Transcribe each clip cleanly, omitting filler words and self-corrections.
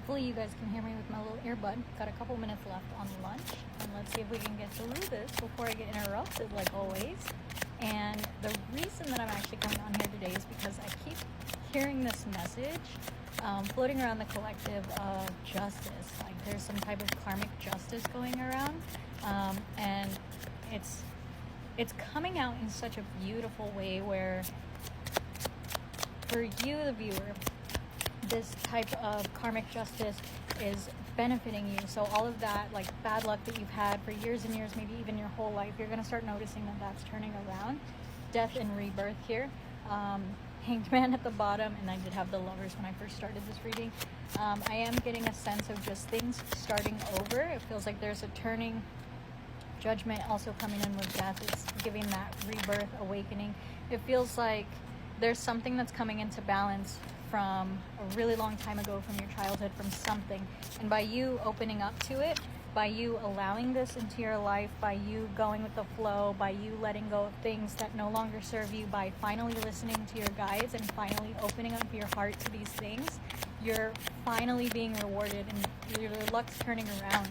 Hopefully you guys can hear me with my little earbud. Got a couple minutes left on lunch, and let's see if we can get through this before I get interrupted like always. And the reason that I'm actually coming on here today is because I keep hearing this message floating around the collective of justice. Like there's some type of karmic justice going around, and it's coming out in such a beautiful way where for you, the viewer, this type of karmic justice is benefiting you. So all of that like bad luck that you've had for years and years, maybe even your whole life, you're going to start noticing that that's turning around. Death and rebirth here. Hanged Man at the bottom, and I did have the Lovers when I first started this reading. I am getting a sense of just things starting over. It feels like there's a turning. Judgment also coming in with death. It's giving that rebirth, awakening. It feels like there's something that's coming into balance from a really long time ago, from your childhood, from something. And by you opening up to it, by you allowing this into your life, by you going with the flow, by you letting go of things that no longer serve you, by finally listening to your guides and finally opening up your heart to these things, you're finally being rewarded and your luck's turning around.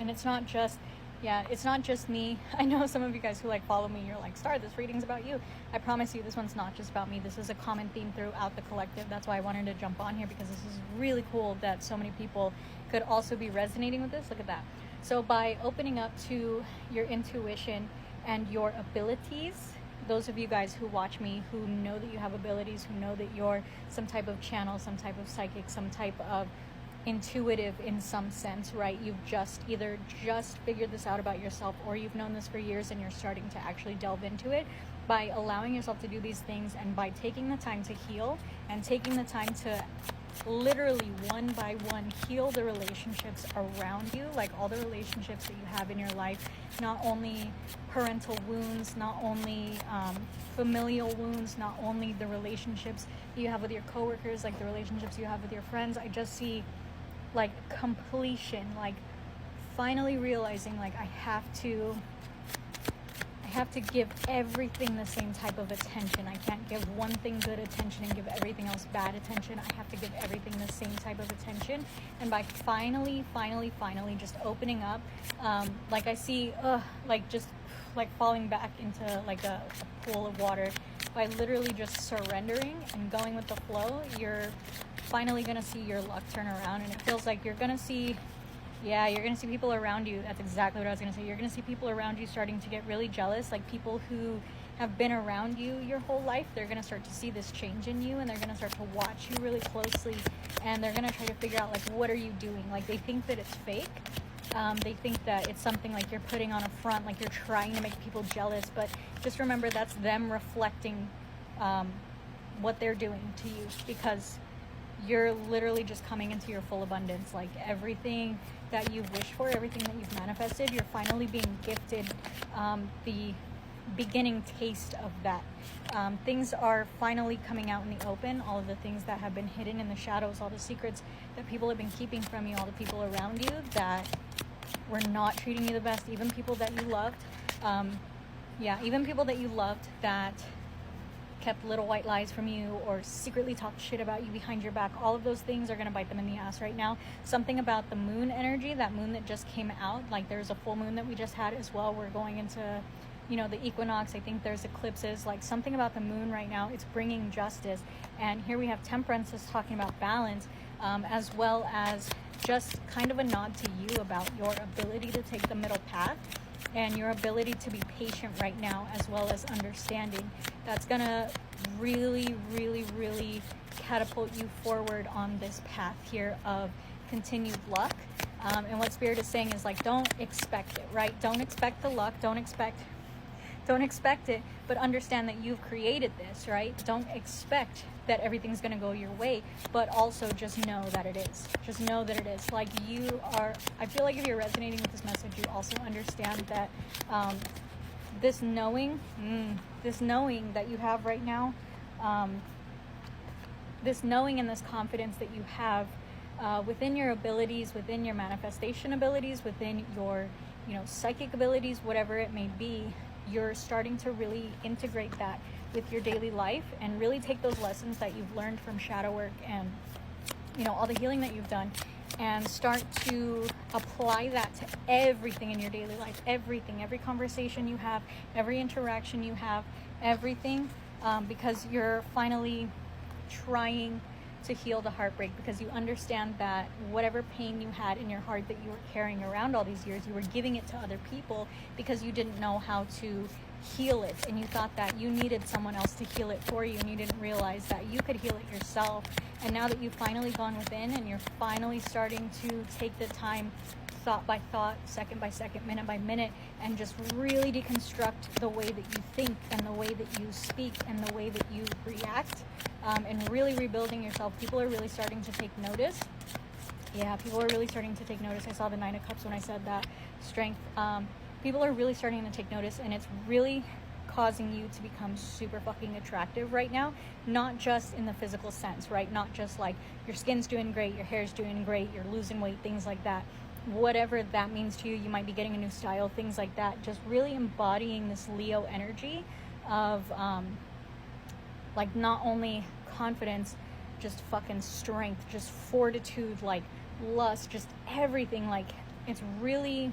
And it's not just me. I know some of you guys who like follow me, you're like, Star, this reading's about you. I promise you, this one's not just about me. This is a common theme throughout the collective. That's why I wanted to jump on here, because this is really cool that so many people could also be resonating with this. Look at that. So by opening up to your intuition and your abilities, those of you guys who watch me, who know that you have abilities, who know that you're some type of channel, some type of psychic, some type of intuitive in some sense, right? You've either just figured this out about yourself, or you've known this for years and you're starting to actually delve into it. By allowing yourself to do these things, and by taking the time to heal, and taking the time to literally one by one heal the relationships around you, like all the relationships that you have in your life, not only parental wounds, not only familial wounds, not only the relationships you have with your coworkers, like the relationships you have with your friends. I just see like completion, like finally realizing like I have to give everything the same type of attention. I can't give one thing good attention and give everything else bad attention. I have to give everything the same type of attention. And by finally just opening up, like I see like just like falling back into like a pool of water, by literally just surrendering and going with the flow, you're finally gonna see your luck turn around. And it feels like you're gonna see people around you. That's exactly what I was gonna say. You're gonna see people around you starting to get really jealous, like people who have been around you your whole life. They're gonna start to see this change in you, and they're gonna start to watch you really closely, and they're gonna try to figure out like, what are you doing? Like they think that it's fake. They think that it's something like you're putting on a front, like you're trying to make people jealous, but just remember that's them reflecting what they're doing to you, because you're literally just coming into your full abundance. Like everything that you've wished for, everything that you've manifested, you're finally being gifted the beginning taste of that. Things are finally coming out in the open. All of the things that have been hidden in the shadows, all the secrets that people have been keeping from you, all the people around you that were not treating you the best, even people that you loved. Even people that you loved that kept little white lies from you or secretly talked shit about you behind your back. All of those things are going to bite them in the ass right now. Something about the moon energy, that moon that just came out, like there's a full moon that we just had as well. We're going into, the equinox. I think there's eclipses, like something about the moon right now. It's bringing justice. And here we have Temperance is talking about balance, as well as just kind of a nod to you about your ability to take the middle path and your ability to be patient right now, as well as understanding. That's gonna really, really, really catapult you forward on this path here of continued luck. And what Spirit is saying is like, don't expect it, right? Don't expect the luck. Don't expect it, but understand that you've created this, right? Don't expect that everything's going to go your way, but also just know that it is. Just know that it is. Like I feel like if you're resonating with this message, you also understand that this knowing that you have right now, this knowing and this confidence that you have within your abilities, within your manifestation abilities, within your psychic abilities, whatever it may be, you're starting to really integrate that with your daily life and really take those lessons that you've learned from shadow work and you know, all the healing that you've done, and start to apply that to everything in your daily life, everything, every conversation you have, every interaction you have, everything, because you're finally trying to heal the heartbreak, because you understand that whatever pain you had in your heart that you were carrying around all these years, you were giving it to other people because you didn't know how to heal it, and you thought that you needed someone else to heal it for you, and you didn't realize that you could heal it yourself. And now that you've finally gone within and you're finally starting to take the time, thought by thought, second by second, minute by minute, and just really deconstruct the way that you think and the way that you speak and the way that you react, and really rebuilding yourself, people are really starting to take notice. Yeah, people are really starting to take notice. I saw the 9 of Cups when I said that. Strength. People are really starting to take notice, and it's really causing you to become super fucking attractive right now. Not just in the physical sense, right? Not just like your skin's doing great, your hair's doing great, you're losing weight, things like that. Whatever that means to you, you might be getting a new style, things like that. Just really embodying this Leo energy of like not only confidence, just fucking strength, just fortitude, like lust, just everything. Like it's really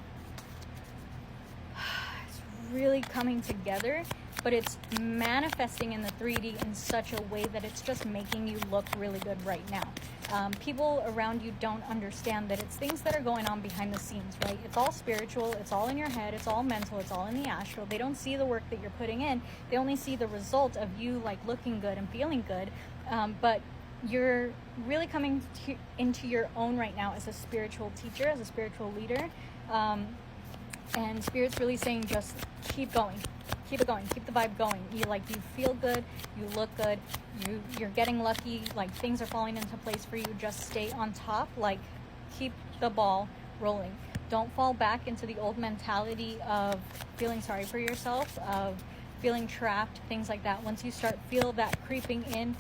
coming together, but it's manifesting in the 3D in such a way that it's just making you look really good right now. People around you don't understand that it's things that are going on behind the scenes, right? It's all spiritual, it's all in your head, it's all mental, it's all in the astral. They don't see the work that you're putting in. They only see the result of you like looking good and feeling good. But you're really coming into your own right now as a spiritual teacher, as a spiritual leader. And Spirit's really saying just keep going, keep it going, keep the vibe going. You feel good, you look good, you're getting lucky, like things are falling into place for you. Just stay on top, like keep the ball rolling. Don't fall back into the old mentality of feeling sorry for yourself, of feeling trapped, things like that. Once you feel that creeping in,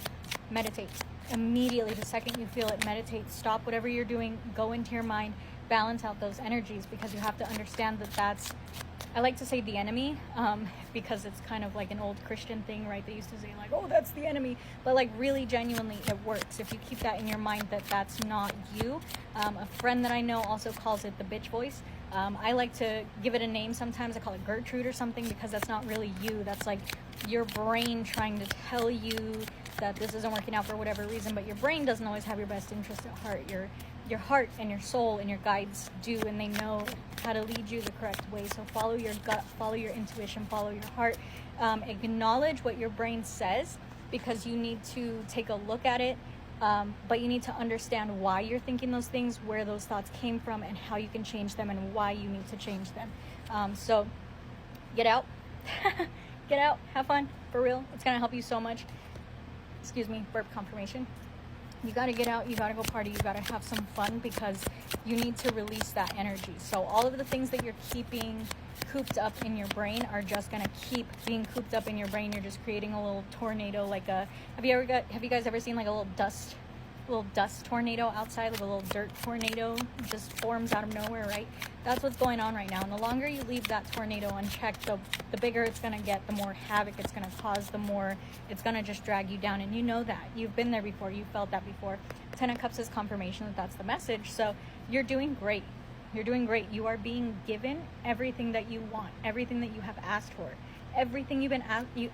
meditate. Immediately, the second you feel it, meditate. Stop whatever you're doing, go into your mind, balance out those energies, because you have to understand that that's, I like to say the enemy, because it's kind of like an old Christian thing, right? They used to say like, oh, that's the enemy, but like really genuinely it works if you keep that in your mind, that that's not you. A friend that I know also calls it the bitch voice. I like to give it a name sometimes. I call it Gertrude or something, because that's not really you. That's like your brain trying to tell you that this isn't working out for whatever reason, but your brain doesn't always have your best interest at heart. Your heart and your soul and your guides do, and they know how to lead you the correct way. So follow your gut, follow your intuition, follow your heart. Acknowledge what your brain says, because you need to take a look at it, but you need to understand why you're thinking those things, where those thoughts came from, and how you can change them, and why you need to change them. So get out. Get out, have fun, for real. It's gonna help you so much. Excuse me, burp confirmation. You got to get out, you got to go party, you got to have some fun, because you need to release that energy. So all of the things that you're keeping cooped up in your brain are just going to keep being cooped up in your brain. You're just creating a little tornado, like a, have you guys ever seen like a little dust tornado outside, like a little dirt tornado just forms out of nowhere, right? That's what's going on right now. And the longer you leave that tornado unchecked, the bigger it's going to get, the more havoc it's going to cause, the more it's going to just drag you down. And you know that. You've been there before. You felt that before. 10 of Cups is confirmation that that's the message. So you're doing great. You're doing great. You are being given everything that you want, everything that you have asked for. Everything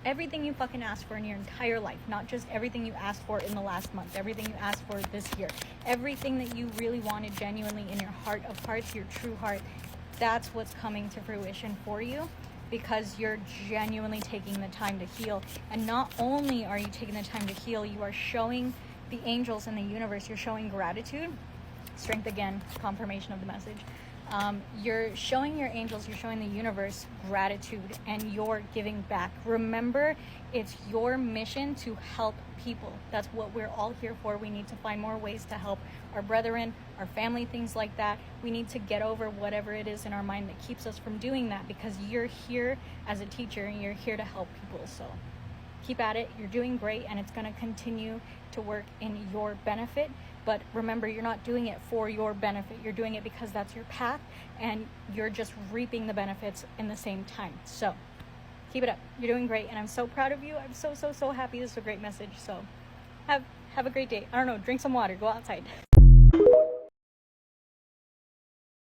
everything you fucking asked for in your entire life, not just everything you asked for in the last month, everything you asked for this year, everything that you really wanted genuinely in your heart of hearts, your true heart, that's what's coming to fruition for you, because you're genuinely taking the time to heal. And not only are you taking the time to heal, you are showing the angels in the universe, you're showing gratitude. Strength again, confirmation of the message. You're showing your angels, you're showing the universe gratitude, and you're giving back. Remember, it's your mission to help people. That's what we're all here for. We need to find more ways to help our brethren, our family, things like that. We need to get over whatever it is in our mind that keeps us from doing that, because you're here as a teacher and you're here to help people. So keep at it. You're doing great, and it's going to continue to work in your benefit. But remember, you're not doing it for your benefit. You're doing it because that's your path, and you're just reaping the benefits in the same time. So keep it up. You're doing great, and I'm so proud of you. I'm so happy. This is a great message. So have Have a great day. I don't know, drink some water, go outside.